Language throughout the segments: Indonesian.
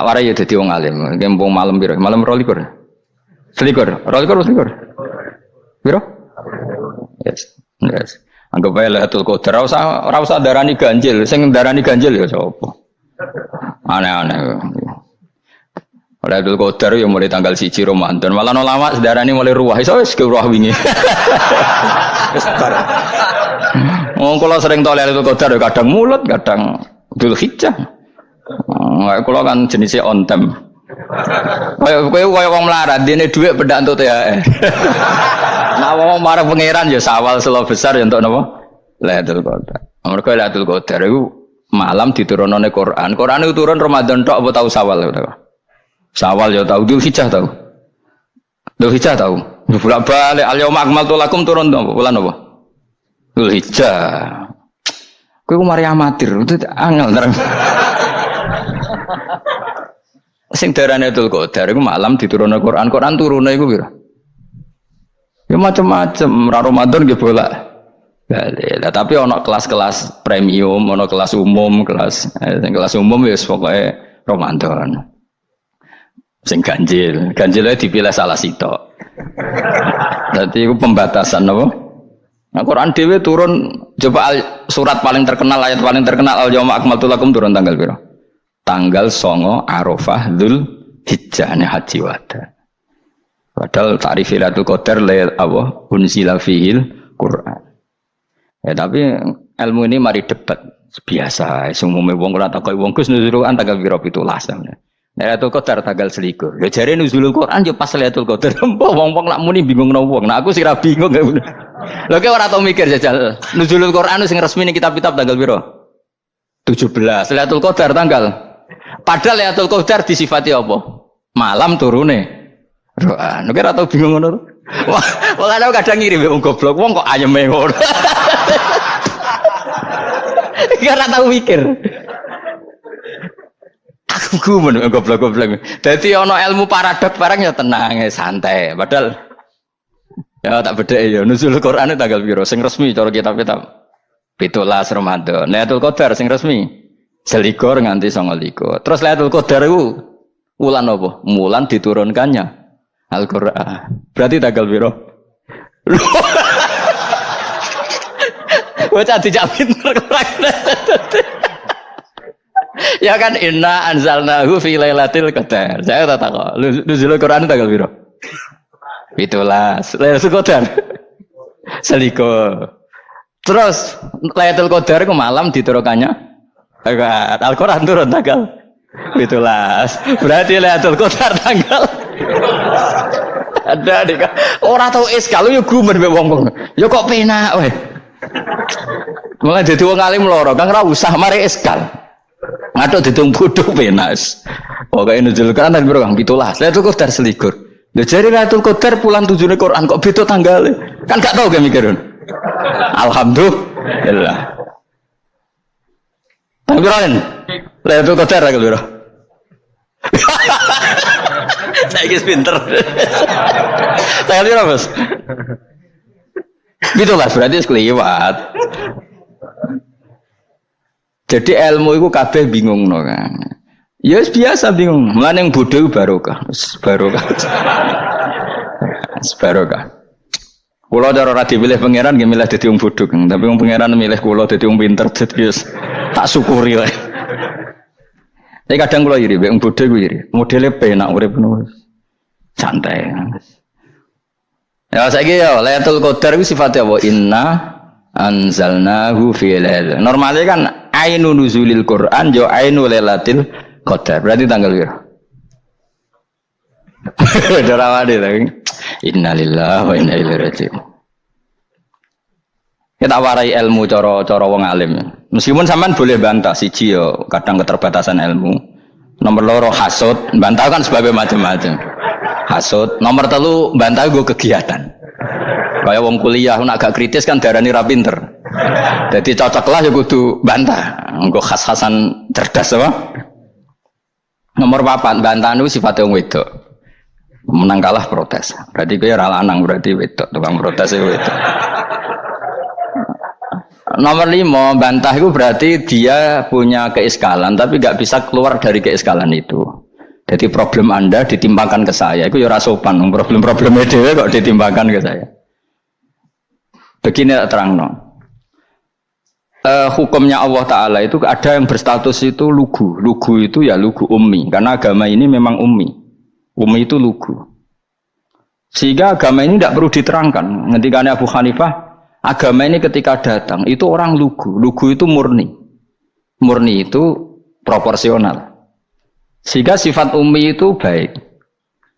Tak warai ya dadi wong alim. Kempung malam piro? Malam 22. Selikur. 22 selikur. Piro? Yes. Yes. Anggap ae Lailatul Qadar ora usah darani ganjil. Sing darani ganjil ya sapa? Aneh-aneh. Lailatul Qadar ya mulai tanggal 1 Ramadan. Malah ulama sedarani mulai ruwah. Iso wis ke ruwah wingi. Wis bar. Wong kula sering tau Lailatul Qadar kadang mulut, kadang Dzulhijjah. Kula kan jenisnya on time. Kaya wong melarat, dene dhuwit pendak entuk THR. Nah wong marang pangeran ya sawal selo besar ya entuk napa? Lailatul Qadar. Mergo Lailatul Qadar iku malam diturunane Quran. Quran itu turun Ramadan tok apa tau Sawal ta? Sawal ya tau, Dzulhijjah tau. Dzulhijjah tau. Bolak-balik al-yauma akmaltu lakum turun to bulan apa? Dzulhijjah. Kowe mari amatir, itu angel terang. Sing darane Lailatul Qadar iku malam diturunne Quran. Quran turune iku pira? Ya macam-macam, Ramadan nggih bolak. Lah tapi ana kelas-kelas premium, ana kelas umum, kelas umum ya pokoke Ramadan. Sing ganjil dipilih salah sitok. Dadi iku pembatasan apa? Nah, Quran dhewe turun coba surat paling terkenal, ayat paling terkenal al-yauma akmaltu lakum turun tanggal pira? Tanggal 9 Arafah Dzulhijjah haji wada. Padahal ta'rif Lailatul Qadar apa unzila fihil Quran. Ya tapi ilmu ini mari debat biasa. Umume wong ora takok wong Gus nuzul Quran tanggal pira 17. Lailatul Qadar tanggal 21. Ya jare nuzulul Quran yo pas Lailatul Qadar. Wong-wong nak muni bingung nang wong. Nah aku sira bingung. Lha kok ora tau mikir jajal. Nuzulul Quran sing resmi ning kitab-kitab tanggal pira? 17. Lailatul Qadar tanggal. Padahal Lailatul Qadar disifati apa? Malam turune. Doa, nek ora tau bingung ngono. Wong ana kadang ngirim wong goblok, wong kok ayeme ngono. Iki ora tau mikir. Aku men goblok-goblok. Dadi ana ilmu paradok barang ya tenang, ya santai. Padahal ya tak bedhek ya nuzul Quran tanggal piro sing resmi cara kitab-kitab. 17 Ramadan. Lailatul Qadar sing resmi 21 nganti 29. Terus Lailatul Qadar iku wulan apa? Wulan diturunkannya Al-Qur'an. Berarti tanggal piro? Bocah dijak pinter. Ya kan inna anzalnahu fi lailatul qadar. Saya tak tahu. Nuzul Quran tanggal piro? 17. Lailatul Qadar. Seliko. Terus Lailatul Qadar ku malam diturunkannya Al-Qur'an turun tanggal 17. Berarti Lailatul Qadar tanggal ada dik. Ora tau iskal yo gumen mbek wong-wong. Yo kok penak wae. Mulai dadi wong alim loro, Kang ora usah mari iskal. Ngatuk ditung bodho penak. Pokoke nuzul Quran tanggal piro Kang? 17. Lailatul Qadar selikur. Lha jare Lailatul Qadar bulan 7 Quran kok beda tanggale. Kan gak tau ge mikir. Alhamdulillah. Tanggalan. Lailatul Qadar tanggal piro? Saya kis pinter. Tanggal piro, Bos? Gitulah berarti sekeliwat. Jadi ilmu itu kabeh bingung no kan. Ya biasa bingung. Mulane yang bodoh barokah. Barokah. Barokah. Kula cara ora dipilih pangeran nggih milih dadi wong bodoh, tapi wong pangeran milih kula dadi wong pinter dadi tak syukuri wae. Tapi kadang kula iri, wong bodoh ku iri. Modele penak urip ngono. Santai. Ya saiki ya Lailatul Qadar ku sifate apa? Inna anzalnahu fi lailatul. Normale kan ainun nuzulil Quran yo ainul lailatul Qadar. Berarti tanggal piro? Dorawade lagi. Innalillahi wa inna ilaihi raji'un. Kita warai ilmu cara wong alim. Meskipun sampean boleh bantah siji yo kadang keterbatasan ilmu. Nomor loro hasud, bantah kan sebabnya macam-macam. Hasud. Nomor 3 bantah go kegiatan. Kayak wong kuliah nak agak kritis kan darani ra pinter. Jadi cocoklah ya kudu bantah. Nggo khas-khasan cerdas apa? Nomor 4 bantahan itu sifatnya wong wedok. Menang kalah protes. Berarti kowe ora lanang berarti wedok, tukang protes itu wedok. Nomor 5 bantah itu berarti dia punya keiskalan tapi enggak bisa keluar dari keiskalan itu. Jadi problem Anda ditimbangkan ke saya, itu ya ora sopan. Problem-problemnya dhewe kok ditimbangkan ke saya. Begini terang no. Hukumnya Allah Ta'ala itu ada yang berstatus itu lugu. Lugu itu ya lugu ummi. Karena agama ini memang ummi. Ummi itu lugu. Sehingga agama ini tidak perlu diterangkan. Ketika Abu Hanifah, agama ini ketika datang, itu orang lugu. Lugu itu murni. Murni itu proporsional. Sehingga sifat ummi itu baik.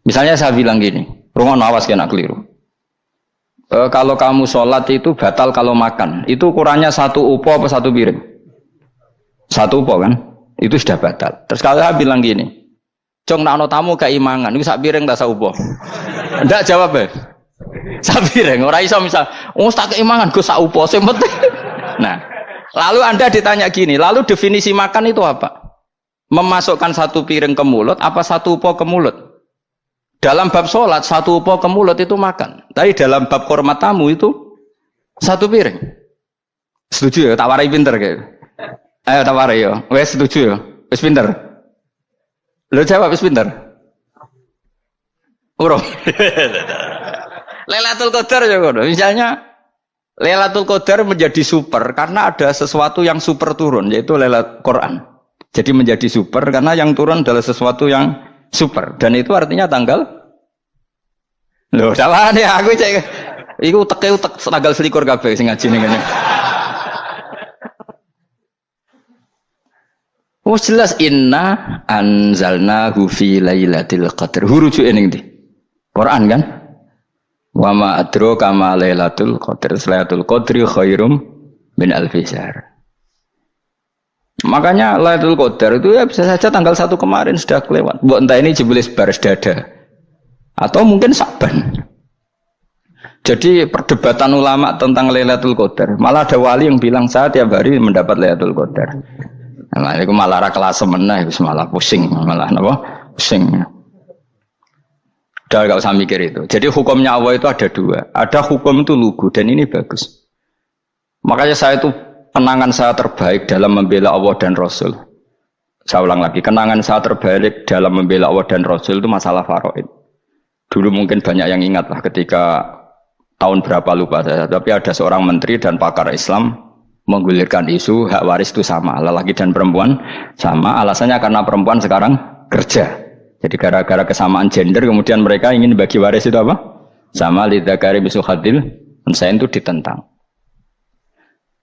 Misalnya saya bilang gini, rungono awas kena keliru. Kalau kamu sholat itu batal kalau makan. Itu ukurannya satu upo apa satu piring? Satu upo kan? Itu sudah batal. Terus kalau saya bilang gini, Jong nak tamu keimangan, itu sak piring tak sak upo? Enggak jawab ya? Sak piring. Orang iso misal, tak keimangan gue sak upo. Nah, lalu Anda ditanya gini, lalu definisi makan itu apa? Memasukkan satu piring ke mulut, apa satu upo ke mulut? Dalam bab sholat, satu upo ke mulut itu makan. Tapi dalam bab hormat tamu itu satu piring. Setuju ya? Tawarai pinter kayak. Ayo tawarai ya. Wes setuju ya? Wes pinter. Lo jawab wes pinter. Urung. Lailatul Qadar ya kono. Misalnya Lailatul Qadar menjadi super karena ada sesuatu yang super turun, yaitu Lailatul Quran. Jadi menjadi super karena yang turun adalah sesuatu yang super, dan itu artinya tanggal. Loh, salah nih aku cek. Iku utek tanggal selikur kabeh sing ngaji ning ngene. Oh jelas inna anzalnahu fi lailatul qadar. Hurujuk ning ndi? Quran kan? Wa ma adraka ma lailatul qadar. Lailatul qadri khairum min alfi syahr. Makanya Lailatul Qadar itu ya bisa saja tanggal 1 kemarin sudah kelewat. Mbok entah ini jebelis baris dada atau mungkin Saban. Jadi perdebatan ulama tentang Lailatul Qadar, malah ada wali yang bilang saya tiap hari mendapat Lailatul Qadar. Nah, itu malah ra kelas meneh, malah pusing, malah napa? Pusing. Udah enggak usah mikir itu. Jadi hukumnya Allah itu ada dua. Ada hukum itu lugu dan ini bagus. Makanya saya itu kenangan saya terbaik dalam membela Allah dan Rasul. Saya ulang lagi, kenangan saya terbaik dalam membela Allah dan Rasul itu masalah faraid. Dulu mungkin banyak yang ingat lah ketika tahun berapa lupa saya, tapi ada seorang menteri dan pakar Islam menggulirkan isu hak waris itu sama, lelaki dan perempuan sama, alasannya karena perempuan sekarang kerja. Jadi gara-gara kesamaan gender kemudian mereka ingin bagi waris itu apa? Sama lidzakari mislu hadzil unsayain itu ditentang.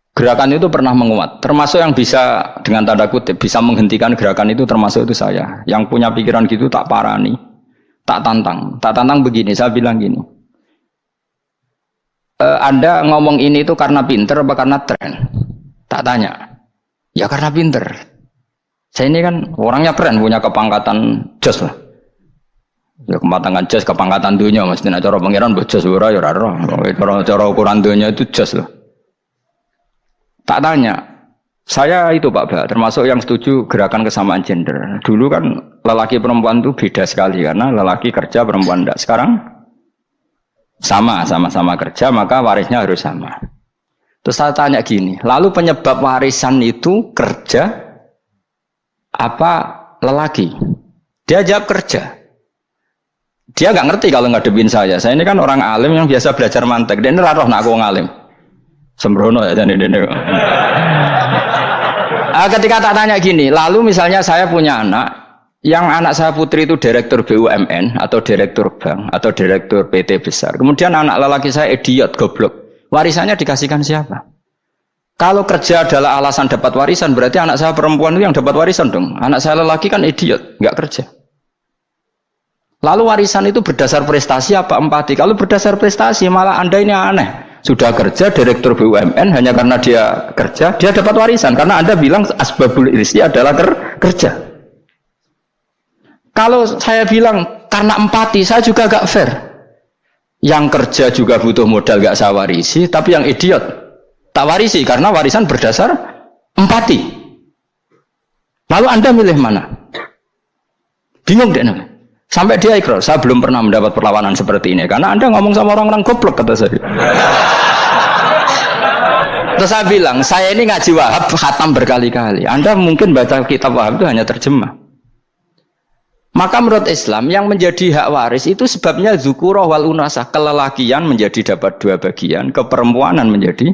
Gerakan itu pernah menguat, termasuk yang bisa dengan tanda kutip bisa menghentikan gerakan itu termasuk itu saya. Yang punya pikiran gitu tak parani, tak tantang begini. Saya bilang gini, Anda ngomong ini itu karena pinter apa karena tren? Tak tanya, ya karena pinter. Saya ini kan orangnya keren, punya kepangkatan jos lah. Ya kepangkatan jos, kepangkatan dunia, mesti cara pangeran bojos ora ya ora. Cara ukuran dunia itu jos lah. Tak tanya, saya itu Pak Ba, termasuk yang setuju gerakan kesamaan gender. Dulu kan lelaki perempuan itu beda sekali karena lelaki kerja perempuan tidak. Sekarang sama-sama kerja maka warisnya harus sama. Terus saya tanya gini, lalu penyebab warisan itu kerja apa lelaki? Dia jawab kerja. Dia nggak ngerti kalau ngadepin saya. Saya ini kan orang alim yang biasa belajar mantek. Dia ini roh nak aku ngalim. Sembrono ya jadi ini. Ketika tak tanya gini, lalu misalnya saya punya anak, yang anak saya putri itu direktur BUMN atau direktur bank atau direktur PT besar. Kemudian anak lelaki saya idiot, goblok. Warisannya dikasihkan siapa? Kalau kerja adalah alasan dapat warisan, berarti anak saya perempuan itu yang dapat warisan dong. Anak saya lelaki kan idiot, nggak kerja. Lalu warisan itu berdasar prestasi apa empati? Kalau berdasar prestasi malah Anda ini aneh. Sudah kerja direktur BUMN hanya karena dia kerja, dia dapat warisan karena Anda bilang asbabul irsi adalah kerja. Kalau saya bilang karena empati, saya juga gak fair. Yang kerja juga butuh modal gak saya warisi, tapi yang idiot tak warisi karena warisan berdasar empati. Lalu Anda milih mana? Bingung deh. Sampai dia ikrar, saya belum pernah mendapat perlawanan seperti ini karena Anda ngomong sama orang-orang goblok, kata saya. Terus saya bilang, saya ini ngaji Wahab khatam berkali-kali. Anda mungkin baca kitab Wahab itu hanya terjemah. Maka menurut Islam yang menjadi hak waris itu sebabnya zukurah wal unasah, kelelakian menjadi dapat 2 bagian, keperempuanan menjadi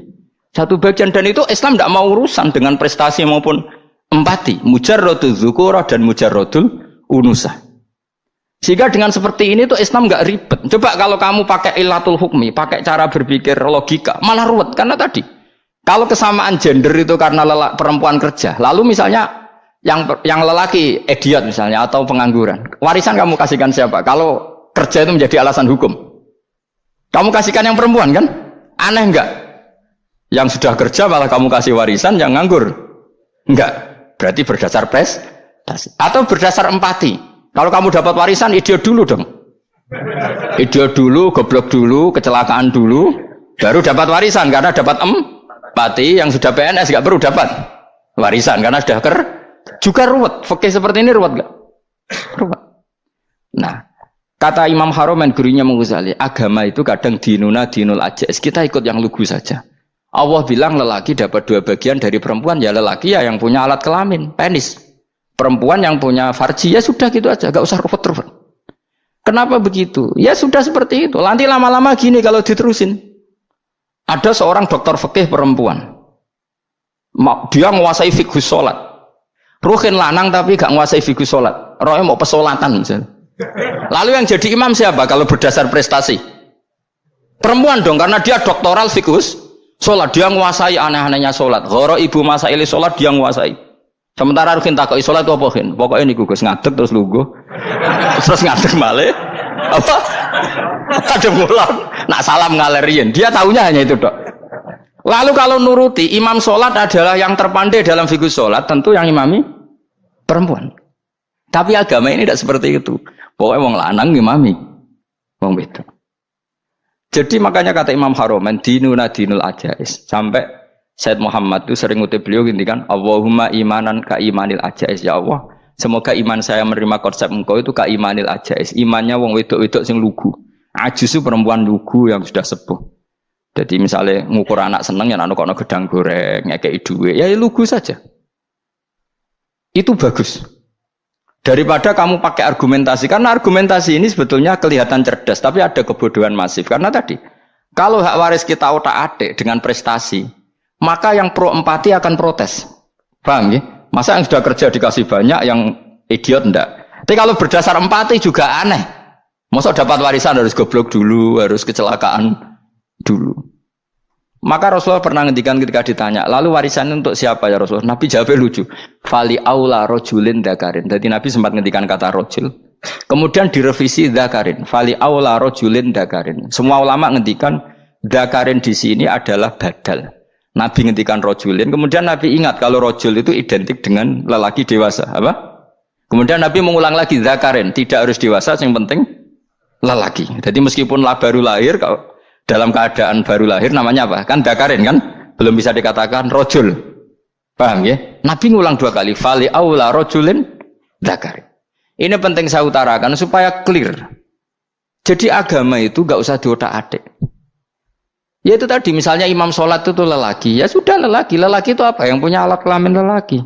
1 bagian, dan itu Islam tidak mau urusan dengan prestasi maupun empati, mujarrodul zukurah dan mujarrodul unusah. Sehingga dengan seperti ini tuh Islam nggak ribet. Coba kalau kamu pakai ilatul hukmi, pakai cara berpikir logika, malah ruwet karena tadi kalau kesamaan gender itu karena perempuan kerja, lalu misalnya yang lelaki idiot misalnya atau pengangguran, warisan kamu kasihkan siapa? Kalau kerja itu menjadi alasan hukum, kamu kasihkan yang perempuan kan? Aneh enggak? Yang sudah kerja malah kamu kasih warisan yang nganggur? Enggak. Berarti berdasar prestasi atau berdasar empati. Kalau kamu dapat warisan idiot dulu dong. Idiot dulu, goblok dulu, kecelakaan dulu, baru dapat warisan karena dapat empati. Yang sudah PNS enggak perlu dapat warisan karena sudah juga ruwet. Fikih seperti ini ruwet enggak? Ruwet. Nah, kata Imam Haromen gurunya Ghazali, agama itu kadang dinuna dinul ajais. Kita ikut yang lugu saja. Allah bilang lelaki dapat 2 bagian dari perempuan, ya lelaki ya yang punya alat kelamin, penis. Perempuan yang punya farji, ya sudah gitu aja, enggak usah ruwet-ruwet. Kenapa begitu? Ya sudah seperti itu. Nanti lama-lama gini kalau diterusin. Ada seorang dokter fikih perempuan. Dia menguasai fikih sholat. Ruhin lanang tapi gak menguasai fikih sholat. Rohnya mau pesolatan misalnya. Lalu yang jadi imam siapa kalau berdasar prestasi? Perempuan dong, karena dia doktoral fikih sholat. Dia menguasai aneh-anehnya sholat. Goro ibu masaili sholat dia menguasai. Sementara Ruhin takoi sholat itu apa? Pokoknya ini gugus ngadeg terus lugu. Terus ngadeg balik. Apa? Ada mulan. Nak salam ngalerin. Dia tahunya hanya itu dok. Lalu kalau nuruti imam sholat adalah yang terpandai dalam fikih sholat, tentu yang imami perempuan. Tapi agama ini tidak seperti itu. Pokoknya wong lanang imami, wong beda. Jadi makanya kata Imam Haromen, dinuna dinul ajais. Sampai Said Muhammad itu sering ngutip beliau gini kan, Allahumma imanan ka imanil ajais. Ya Allah, semoga iman saya menerima konsep engkau itu ka imanil ajais. Imannya wong wedok-wedok sing lugu. Ajus itu perempuan lugu yang sudah sepuh. Jadi misalnya ngukur anak seneng ya anak kono gedang goreng, ngekei duit, ya lugu saja. Itu bagus. Daripada kamu pakai argumentasi, karena argumentasi ini sebetulnya kelihatan cerdas, tapi ada kebodohan masif. Karena tadi, kalau hak waris kita otak-atik dengan prestasi, maka yang pro empati akan protes. Paham ya? Masa yang sudah kerja dikasih banyak, yang idiot enggak? Tapi kalau berdasar empati juga aneh. Masa dapat warisan harus goblok dulu, harus kecelakaan dulu. Maka Rasulullah pernah ngendikan ketika ditanya, lalu warisan untuk siapa ya Rasulullah? Nabi jawabnya lucu. Fali aula rojulin dakarin. Jadi Nabi sempat ngendikan kata rojul. Kemudian direvisi dakarin. Fali aula rojulin dakarin. Semua ulama ngendikan dakarin di sini adalah badal. Nabi ngendikan rojulin. Kemudian Nabi ingat kalau rojul itu identik dengan lelaki dewasa. Apa? Kemudian Nabi mengulang lagi dakarin. Tidak harus dewasa, yang penting lelaki. Jadi meskipun baru lahir, kalau dalam keadaan baru lahir namanya apa? Kan dakarin kan? Belum bisa dikatakan rojul. Paham ya? Nabi ngulang 2 kali. Fali aula rojulin dakarin. Ini penting saya utarakan supaya clear. Jadi agama itu gak usah diotak-atik. Ya itu tadi misalnya imam sholat itu lelaki. Ya sudah lelaki. Lelaki itu apa? Yang punya alat kelamin lelaki.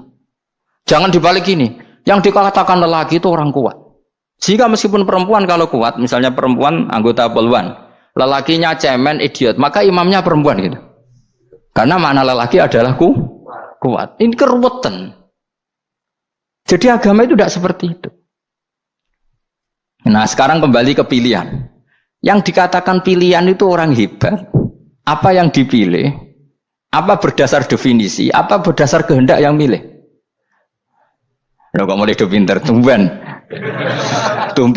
Jangan dibalik ini. Yang dikatakan lelaki itu orang kuat. Jika meskipun perempuan kalau kuat, misalnya perempuan anggota poluan. Lelakinya cemen, idiot, maka imamnya perempuan gitu. Karena makna lelaki adalah kuat. Ini keruwetan. Jadi agama itu tidak seperti itu. Nah sekarang kembali ke pilihan. Yang dikatakan pilihan itu orang hebat. Apa yang dipilih? Apa berdasar definisi? Apa berdasar kehendak yang milih? Loh kok mulai do pinter? Tumben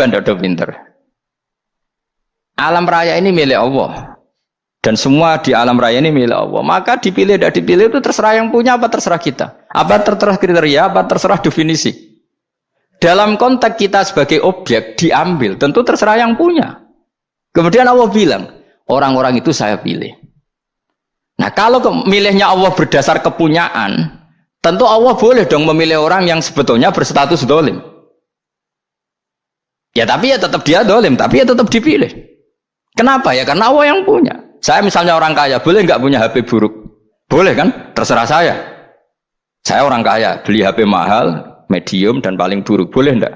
do pinter. Alam raya ini milik Allah. Dan semua di alam raya ini milik Allah. Maka dipilih tidak dipilih itu terserah yang punya apa terserah kita. Apa terserah kriteria, apa terserah definisi. Dalam konteks kita sebagai objek diambil, tentu terserah yang punya. Kemudian Allah bilang, orang-orang itu saya pilih. Nah kalau milihnya Allah berdasar kepunyaan, tentu Allah boleh dong memilih orang yang sebetulnya berstatus dolim. Ya tapi ya tetap dia dolim, tapi ya tetap dipilih. Kenapa ya? Karena Allah yang punya. Saya misalnya orang kaya, boleh nggak punya HP buruk? Boleh kan? Terserah saya. Saya orang kaya, beli HP mahal, medium dan paling buruk, boleh enggak?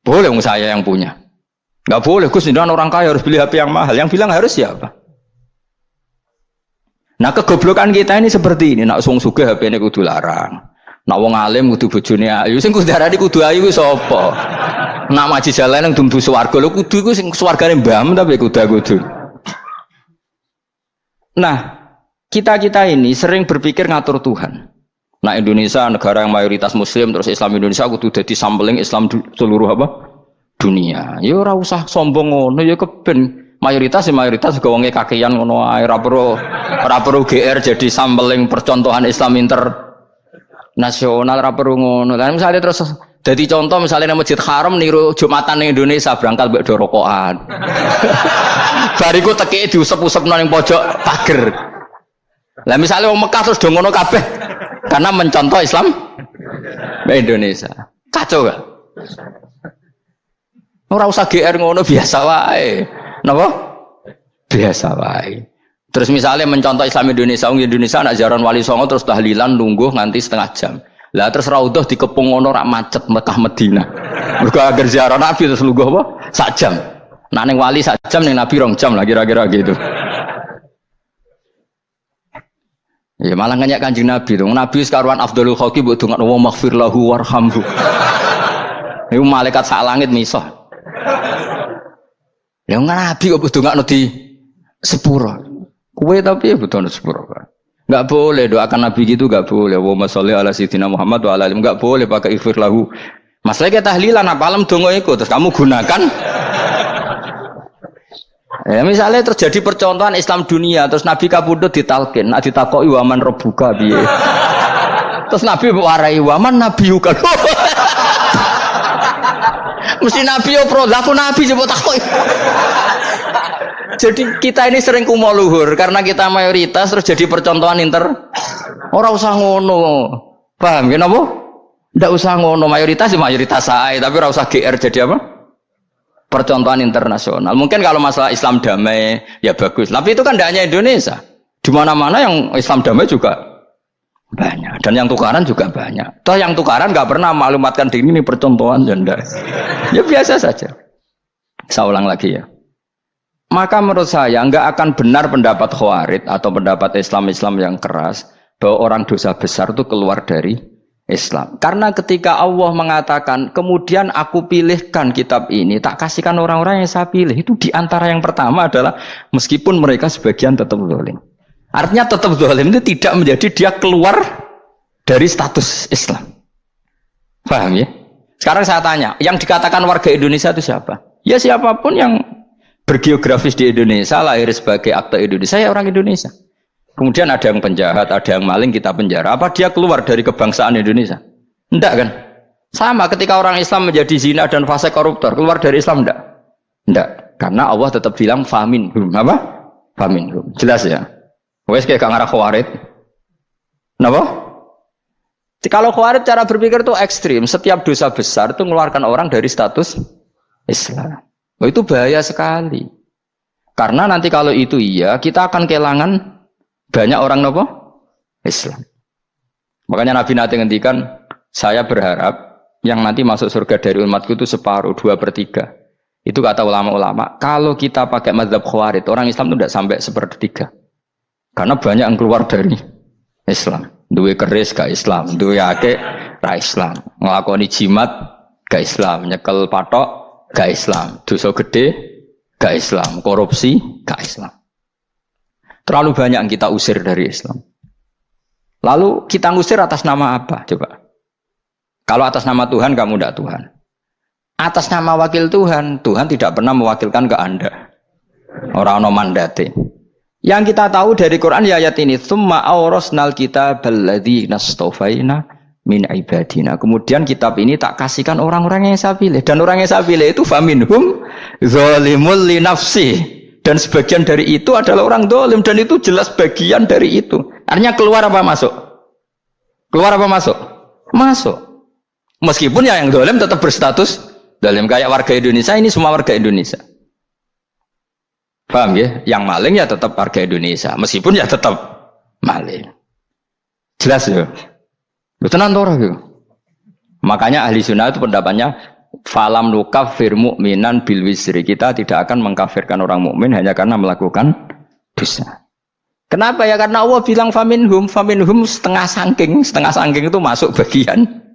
Boleh saya yang punya. Nggak boleh, Gus, dengan orang kaya harus beli HP yang mahal. Yang bilang harus siapa? Nah, kegoblokan kita ini seperti ini. Nak wong sugih HP ini kudu larang. Nak wong alim kudu bojone ayu. Sing kudu darani kudu ayu sapa? Nak maji jalan nang dumdu swarga lho kudu iku sing swargane mbam tapi kudu. Nah, kita ini sering berpikir ngatur Tuhan. Nah, Indonesia negara yang mayoritas muslim terus Islam Indonesia kudu dadi sampling Islam seluruh apa? Dunia. Ya ora usah sombong ngono ya keben mayoritas juga wonge kakean ngono ae ora perlu GR jadi sampling percontohan Islam internasional ora perlu ngono. Lah misalnya terus dadi contoh misalnya nang Masjid Haram niru Jumatan ning Indonesia berangkat mbek do rokokan. Bariku teki diusep-usepno ning pojok pager. Lah misalnya wong Mekah terus do ngono kabeh karena mencontoh Islam Indonesia. Kacau gak? Ora usah GR ngono biasa wae. Napa? Biasa wae. Terus misalnya mencontoh Islam Indonesia, Indonesia nak jaran Wali Songo terus tahlilan nunggu nganti setengah jam. Lah terus raudhah dikepung ngono rak macet Mekah Madinah. Mergo agar ziarah Nabi terus lungguh apa? Sak jam. Nak ning wali sak jam ning Nabi 2 jam lah kira-kira gitu. Ya malah nganyak Kanjeng Nabi tuh. Nabi sekaruan afdhalul khalqi mbok dongakno wa maghfir lahu warhamhu. Iku malaikat sak langit misah. Ya Nabi kok dongakno di sepuro. Kowe tapi ya butuh sepuro. Enggak boleh doakan Nabi gitu, enggak boleh. Allahumma sholli ala sayyidina Muhammad wa ala alihi. Enggak boleh pakai ighfir lahu. Masalah kita tahlilan apa alam donga iku terus kamu gunakan. Ya misalnya terjadi percontohan Islam dunia terus Nabi kapundhut ditalkin, nek ditakoki waman rabbuka piye. Terus Nabi warai waman nabiyuka. Mesti Nabi yo pro, lah aku Nabi coba takoki. Jadi kita ini sering kumo luhur karena kita mayoritas terus jadi percontohan Ora usah ngono. Paham ya napa? Ndak usah ngono, mayoritas ya mayoritas sae, tapi ora usah GR jadi apa? Percontohan internasional. Mungkin kalau masalah Islam damai ya bagus. Tapi itu kan tidak hanya Indonesia. Di mana-mana yang Islam damai juga banyak. Dan yang tukaran juga banyak. Toh yang tukaran nggak pernah maklumatkan diri ini percontohan janda. Ya biasa saja. Saya ulang lagi ya. Maka menurut saya nggak akan benar pendapat Khawarij atau pendapat Islam yang keras bahwa orang dosa besar itu keluar dari Islam. Karena ketika Allah mengatakan kemudian aku pilihkan kitab ini tak kasihkan orang-orang yang saya pilih, itu diantara yang pertama adalah meskipun mereka sebagian tetap zalim. Artinya tetap zalim itu tidak menjadi dia keluar dari status Islam. Paham ya? Sekarang saya tanya, yang dikatakan warga Indonesia itu siapa? Ya siapapun yang bergeografis di Indonesia, lahir sebagai akte Indonesia, ya orang Indonesia. Kemudian ada yang penjahat, ada yang maling, kita penjara. Apa dia keluar dari kebangsaan Indonesia? Enggak kan? Sama ketika orang Islam menjadi zina dan fase koruptor, keluar dari Islam enggak? Enggak. Karena Allah tetap bilang faminhum. Apa? Faminhum. Jelas ya? Wes kayak gak ngarah Khawarij. Kenapa? Kalau Khawarij cara berpikir itu ekstrim. Setiap dosa besar itu mengeluarkan orang dari status Islam. Oh, itu bahaya sekali. Karena nanti kalau itu iya, kita akan kehilangan banyak orang nopo Islam. Makanya Nabi nanti ngendikan, saya berharap yang nanti masuk surga dari umatku itu separuh, 2/3. Itu kata ulama-ulama. Kalau kita pakai mazhab Khawarij, orang Islam itu tidak sampai 1/3. Karena banyak yang keluar dari Islam. Duwe keris gak Islam, duwe akeh ra Islam, nglakoni jimat gak Islam, nyekel patok gak Islam, dosa gede gak Islam, korupsi gak Islam. Terlalu banyak yang kita usir dari Islam. Lalu kita ngusir atas nama apa? Coba. Kalau atas nama Tuhan, kamu tidak Tuhan. Atas nama wakil Tuhan, Tuhan tidak pernah mewakilkan ke Anda. Orang-orang mandate. Yang kita tahu dari Quran ya ayat ini, tsumma awrasnal kitabal ladzina astafaina min ibadina. Kemudian kitab ini tak kasihkan orang-orang yang saya pilih, dan orang yang saya pilih itu faminhum zalimul li nafsi, dan sebagian dari itu adalah orang zalim, dan itu jelas bagian dari itu. Artinya keluar apa masuk? Keluar apa masuk? Masuk. Meskipun ya yang zalim tetap berstatus zalim, kayak warga Indonesia ini semua warga Indonesia. Paham ya? Yang maling ya tetap warga Indonesia, meskipun ya tetap maling. Jelas ya? Lu tenang orang gitu. Makanya ahli sunnah itu pendapatnya falam nukafir mu'minan bil wisri. Kita tidak akan mengkafirkan orang mukmin hanya karena melakukan dosa. Kenapa ya? Karena Allah bilang faminhum setengah sangking itu masuk bagian.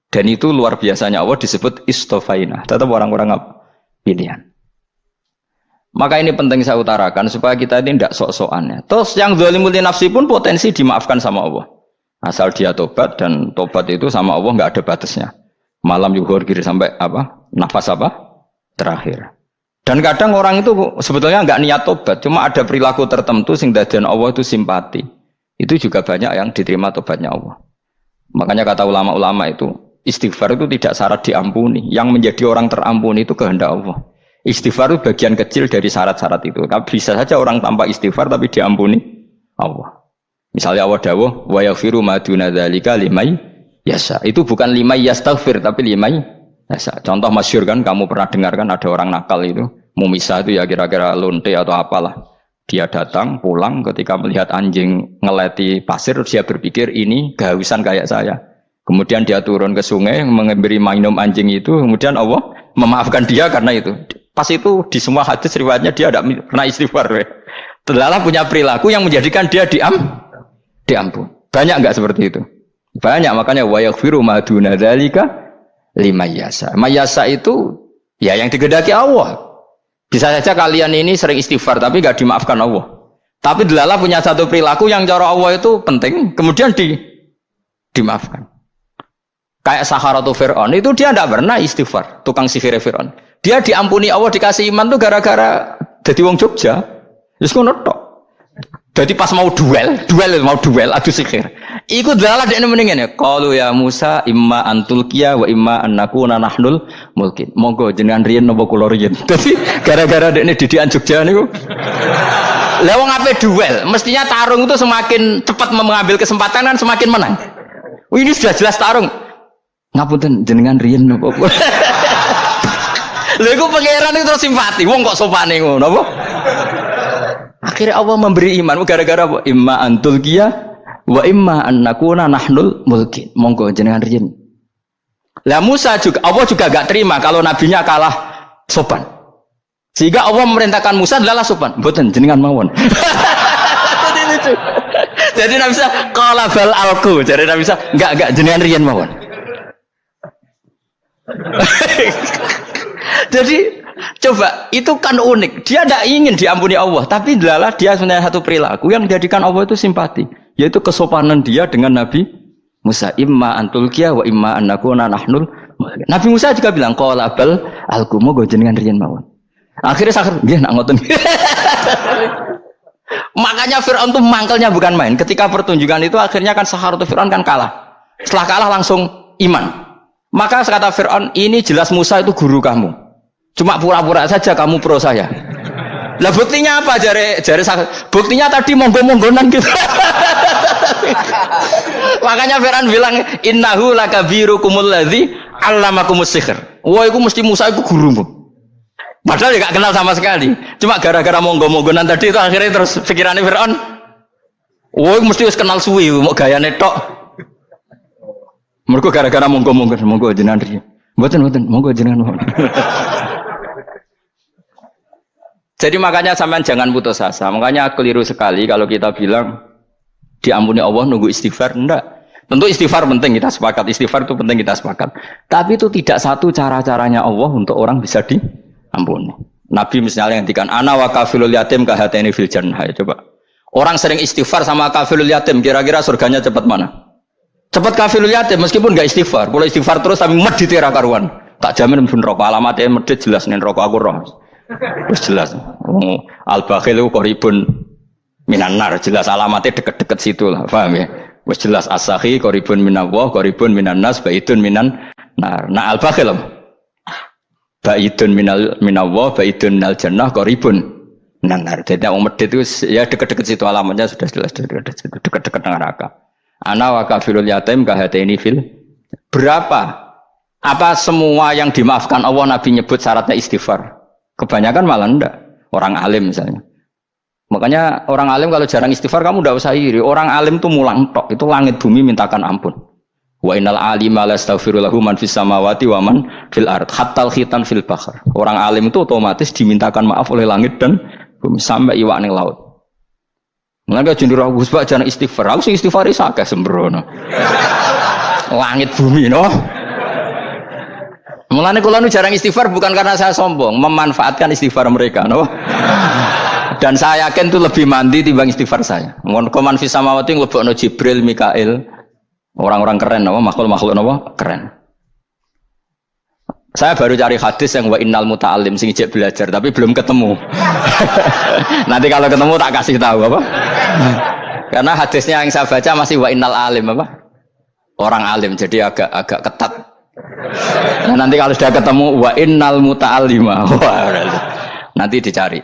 Dan itu luar biasanya Allah disebut istofaina. Tetap orang-orang pilihan. Maka ini penting saya utarakan supaya kita ini tidak sok-sokan ya. Terus yang zalimul nafsi pun potensi dimaafkan sama Allah. Asal dia tobat, dan tobat itu sama Allah nggak ada batasnya. Malam yuhur kiri sampai apa? Nafas apa? Terakhir. Dan kadang orang itu sebetulnya nggak niat tobat, cuma ada perilaku tertentu sing dadian Allah itu simpati. Itu juga banyak yang diterima tobatnya Allah. Makanya kata ulama-ulama itu, istighfar itu tidak syarat diampuni. Yang menjadi orang terampuni itu kehendak Allah. Istighfar itu bagian kecil dari syarat-syarat itu. Bisa saja orang tanpa istighfar tapi diampuni Allah. Misalnya Allah dawuh, wa yaghfiru ma duna dzalika limay yasha. Itu bukan limay yastaghfir tapi limay yasha. Contoh masyhur kan, kamu pernah dengar kan ada orang nakal itu, mau misah itu ya kira-kira lonte atau apalah. Dia datang pulang ketika melihat anjing ngeleti pasir, dia berpikir ini kehausan kayak saya. Kemudian dia turun ke sungai memberi minum anjing itu, kemudian Allah memaafkan dia karena itu. Pas itu di semua hadis riwayatnya dia tidak pernah istighfar. Telah punya perilaku yang menjadikan dia diampun. Banyak enggak seperti itu? Banyak, makanya wa yaghfiru ma duna dzalika liman yasha. Mayasa itu ya yang digedaki Allah. Bisa saja kalian ini sering istighfar tapi enggak dimaafkan Allah. Tapi delala punya satu perilaku yang cara Allah itu penting, kemudian dimaafkan. Kayak Saharatu Fir'aun itu dia tidak pernah istighfar, tukang sihir Fir'aun. Dia diampuni Allah, dikasih iman tuh gara-gara jadi wong Jogja. Terus ngono tok. Jadi pas mau duel adu sihir. Iku delala dekne mendingan ya. Qalu ya Musa imma antulqiya wa imma annakuna nahnul mulkin. Monggo jenengan riyen napa kula riyen. Dadi gara-gara dekne didikan Jogja niku. Lah wong ape duel, mestinya tarung itu semakin cepat mengambil kesempatan kan semakin menang. Ini sudah jelas tarung. Ngapunten jenengan riyen napa kula. Lha iku pangeran itu terus simpati. Wong kok sopane ngono apa? Akhirnya Allah memberi iman gara-gara apa? Imma antulqiya wa imma annakuna nahnul mulkin. Monggo jenengan riyen. Lah Musa juga Allah juga enggak terima kalau nabinya kalah sopan. Sehingga Allah memerintahkan Musa adalah sopan. Mboten jenengan mawon. Jadi Nabi Musa qala bal alqu. Jadi Nabi Musa enggak jenengan riyen mawon. Jadi coba itu kan unik. Dia tidak ingin diampuni Allah, tapi adalah dia sebenarnya satu perilaku yang menjadikan Allah itu simpati, yaitu kesopanan dia dengan Nabi Musa. Imma antulqiya wa imma annakuna nahnul. Nabi Musa juga bilang qala bal alqu moga jenengan riyen mawon. Akhirnya sakit nggih nak ngoten. Makanya Fir'aun tuh mangkelnya bukan main. Ketika pertunjukan itu akhirnya kan Saharatu Fir'aun kan kalah. Setelah kalah langsung iman. Maka kata Fir'aun, ini jelas Musa itu guru kamu. Cuma pura-pura saja kamu pro saya. Lah buktinya apa? Jare buktinya tadi monggo-monggonan gitu. Makanya Fir'aun bilang innahu lakabirukumul ladzi 'allamakumus sihr. Wah, itu mesti Musa itu gurumu. Padahal dia gak kenal sama sekali. Cuma gara-gara monggo-monggonan tadi itu akhirnya terus pikirannya Fir'aun. Wah, mesti wis kenal suwi, mau gayane tok. Mergo gara-gara monggo-monggon, monggo jenengan riyen. Mboten, monggo jenengan. Jadi makanya sampean jangan putus asa. Makanya keliru sekali kalau kita bilang diampuni Allah nunggu istighfar. Enggak. Tentu istighfar penting, kita sepakat. Istighfar itu penting, kita sepakat. Tapi itu tidak satu cara-caranya Allah untuk orang bisa diampuni. Nabi misalnya ngendikan ana wa kafilul yatim kahateni fil jannah. Coba. Orang sering istighfar sama kafilul yatim, kira-kira surganya cepat mana? Cepat kafilul yatim meskipun enggak istighfar. Kalau istighfar terus tapi medit ra karuan. Tak jamin pun rokok alamatnya medit jelas nen rokok aku roh. Terus jelas. Al-bakhil itu koribun minan nar, jelas alamatnya deket-deket situ lah, paham ya? Wes jelas as-sakhi koribun minallah, koribun minan nas, baidun minan nar. Nah al-bakhil baidun minallah, baidun minal jannah, koribun minan nar. Jadi yang medit itu ya deket-deket situ alamatnya sudah jelas deket-deket neraka. Ana wa kafilul yatim kahateni fil. Berapa? Apa semua yang dimaafkan Allah Nabi nyebut syaratnya istighfar? Kebanyakan malah enggak. Orang alim misalnya. Makanya orang alim kalau jarang istighfar kamu enggak usah iri. Orang alim tuh mulang tok. Itu langit bumi mintakan ampun. Wa innal alima la astaghfiru lahu man fis samawati wa man fil ard hatta khitan fil bahr. Orang alim itu otomatis dimintakan maaf oleh langit dan bumi sampai iwak ning laut. Mengapa jendur Gus Pak jangan istighfar. Aku sing istighfar sakeh sembrono. Langit bumi no. Mulane kula nu jarang istighfar bukan karena saya sombong, memanfaatkan istighfar mereka no. Dan saya yakin itu lebih mandi timbang istighfar saya. Mon koman fis samawati nglebokno Jibril, Mikail. Orang-orang keren apa makhluk-makhluk apa keren. Saya baru cari hadis yang wa innal muta'allim sing ijek belajar tapi belum ketemu. Nanti kalau ketemu tak kasih tahu apa? Karena hadisnya yang saya baca masih wa innal alim apa? Orang alim jadi agak ketat. Nah, nanti kalau sudah ketemu wa innal muta'allima. Nanti dicari.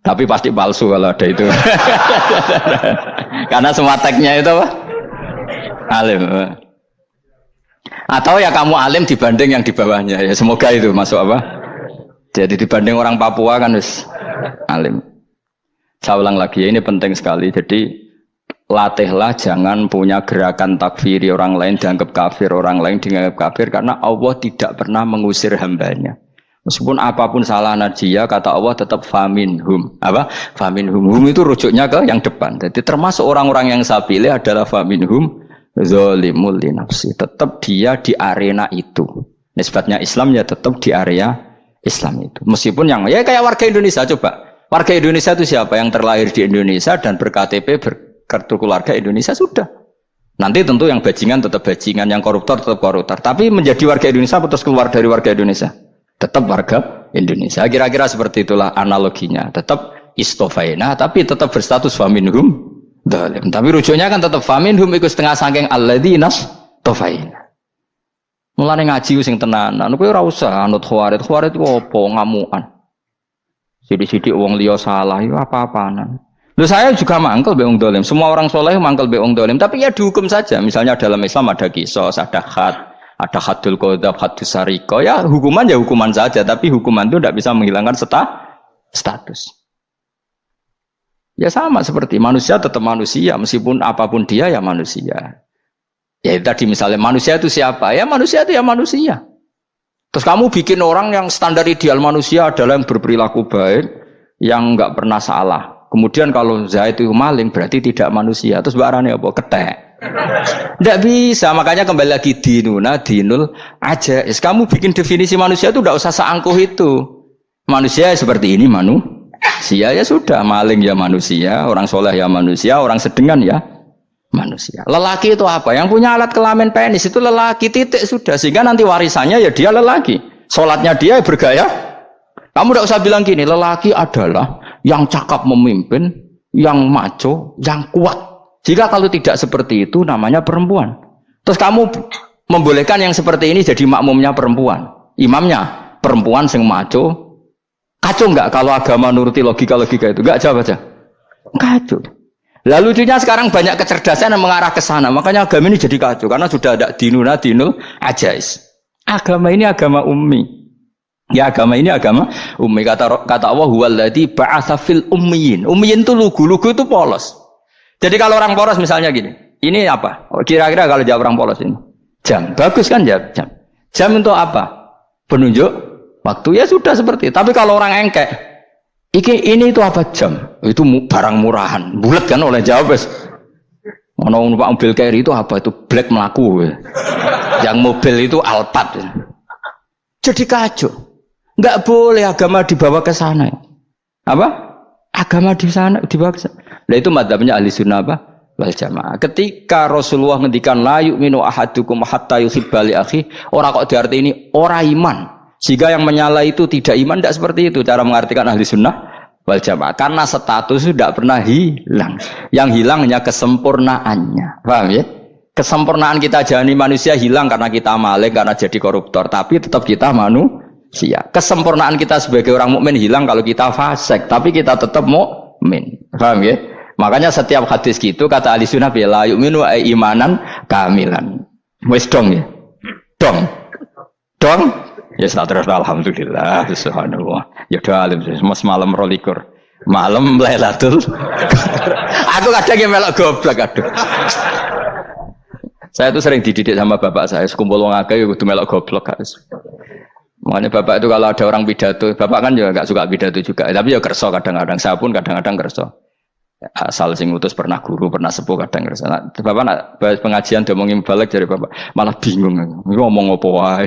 Tapi pasti palsu kalau ada itu. Karena semua tagnya itu apa? Alim. Atau ya kamu alim dibanding yang di bawahnya. Ya semoga itu masuk apa? Jadi dibanding orang Papua kan harus alim. Saya ulang lagi ya, ini penting sekali. Jadi latihlah jangan punya gerakan takfiri orang lain dianggap kafir, orang lain dianggap kafir karena Allah tidak pernah mengusir hambanya. Meskipun apapun salah najiyah, kata Allah tetap faminhum. Apa? Faminhum. Hum itu rujuknya ke yang depan. Jadi termasuk orang-orang yang saya pilih adalah faminhum zalimul li nafsi. Tetap dia di arena itu. Nisbatnya Islam ya tetap di area Islam itu. Meskipun yang ya kayak warga Indonesia coba. Warga Indonesia itu siapa? Yang terlahir di Indonesia dan ber-KTP berkartu keluarga Indonesia sudah. Nanti tentu yang bajingan tetap bajingan, yang koruptor tetap koruptor. Tapi menjadi warga Indonesia terus keluar dari warga Indonesia. Tetap warga Indonesia. Kira-kira seperti itulah analoginya. Tetap istofaina, tapi tetap berstatus faminhum zalim. Tapi rujuknya kan tetap faminhum ikut setengah sangking alladzinas tofaina. Mulane ngaji sing tenanan. Kowe ora usah anut khawarit. Khawarit ku apa? Ngamukan. Sidik-sidik wong liya salah itu apa-apaan. Loh saya juga mangkel be wong zalim. Semua orang soleh mangkel be wong zalim. Tapi ya dihukum saja. Misalnya dalam Islam ada qisas, ada had. Ada hadul qadzab, hadus sariko, ya hukuman saja, tapi hukuman itu tidak bisa menghilangkan status. Ya sama seperti manusia tetap manusia, meskipun apapun dia ya manusia. Ya tadi misalnya manusia itu siapa? Ya manusia itu ya manusia. Terus kamu bikin orang yang standar ideal manusia adalah yang berperilaku baik, yang enggak pernah salah. Kemudian kalau Zaid itu maling berarti tidak manusia. Terus barangnya apa? Ketek. Tidak bisa, makanya kembali lagi dinul aja. Kamu bikin definisi manusia itu tidak usah seangkuh itu. Manusia seperti ini manusia ya sudah, maling ya manusia, orang soleh ya manusia, orang sedengan ya manusia. Lelaki itu apa? Yang punya alat kelamin penis itu lelaki titik sudah. Sehingga nanti warisannya ya dia lelaki. Sholatnya dia bergaya. Kamu tidak usah bilang gini, lelaki adalah yang cakap memimpin, yang maco, yang kuat. Jika kalau tidak seperti itu namanya perempuan. Terus kamu membolehkan yang seperti ini jadi makmumnya perempuan. Imamnya perempuan sing maco. Kacau enggak kalau agama nuruti logika-logika itu? Enggak jawab aja. Kacau. Lalu lucunya sekarang banyak kecerdasan yang mengarah ke sana. Makanya agama ini jadi kacau. Karena sudah ada dinul ajais. Agama ini agama ummi. Ya agama ini agama ummi. Kata Allah huwallazi ba'atsa fil ummiyin. Ummiyin itu lugu itu polos. Jadi kalau orang polos misalnya gini, ini apa? Kira-kira kalau jawab orang polos ini, jam. Bagus kan jam? Jam untuk apa? Penunjuk waktu ya sudah seperti itu. Tapi kalau orang engkek, ini itu apa jam? Itu barang murahan, bulat kan oleh jawab. Mau numpak mobil carry itu apa? Itu black melaku. Yang mobil itu Alphard. Jadi kacau. Nggak boleh agama dibawa ke sana. Apa? Agama di sana dibawa ke sana. Nah itu madzhabnya ahli sunnah apa? Wal jamaah. Ketika Rasulullah ngendikan la yu'minu ahadukum hatta yuhibba li akhi, ora kok diarti ini ora iman. Sehingga yang menyala itu tidak iman, tidak seperti itu cara mengartikan ahli sunnah wal jamaah. Karena status itu tidak pernah hilang. Yang hilang hanya kesempurnaannya. Paham ya? Kesempurnaan kita jadi manusia hilang karena kita maling, karena jadi koruptor. Tapi tetap kita manusia. Kesempurnaan kita sebagai orang mukmin hilang kalau kita fasik. Tapi kita tetap mukmin. Paham ya? Makanya setiap hadis gitu kata ahli sunnah la yu'minu imanan kamilan. Wis dong ya. Dong. Ya terus alhamdulillah subhanallah. Ya udah alim semua malam 12. Malam Lailatul. Aku kadang melok goblok aduh. Saya tuh sering dididik sama bapak saya, sekumpul wong akeh ya kudu melok goblok guys. Makanya bapak itu kalau ada orang pidato, bapak kan juga nggak suka pidato juga, tapi ya kerso kadang-kadang. Saya pun kadang-kadang kerso. Asal sing utus pernah guru, pernah sepuh kadang kerso. Nah, bapak nak bahas pengajian ngomongin balik dari bapak, malah bingung. Ngomong apa wae.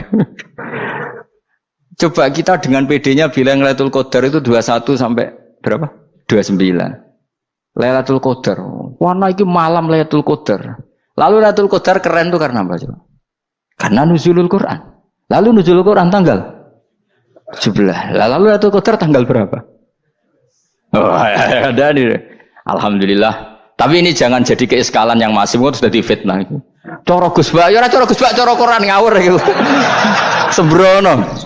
Coba kita dengan PD-nya bilang Lailatul Qadar itu 21 sampai berapa? 29. Lailatul Qadar. Warna iki malam Lailatul Qadar. Lalu Lailatul Qadar keren tuh karena apa coba? Karena nuzulul Quran. Lalu nuzulul Quran tanggal 17. Lalu Lailatul Qadar tanggal berapa? Oh, ada nih. Alhamdulillah. Tapi ini jangan jadi keiskalan yang masif itu sudah difitnah. Coro Gus Bak, ya coro Gus Bak, coro Quran ngawur gitu. Sembrono.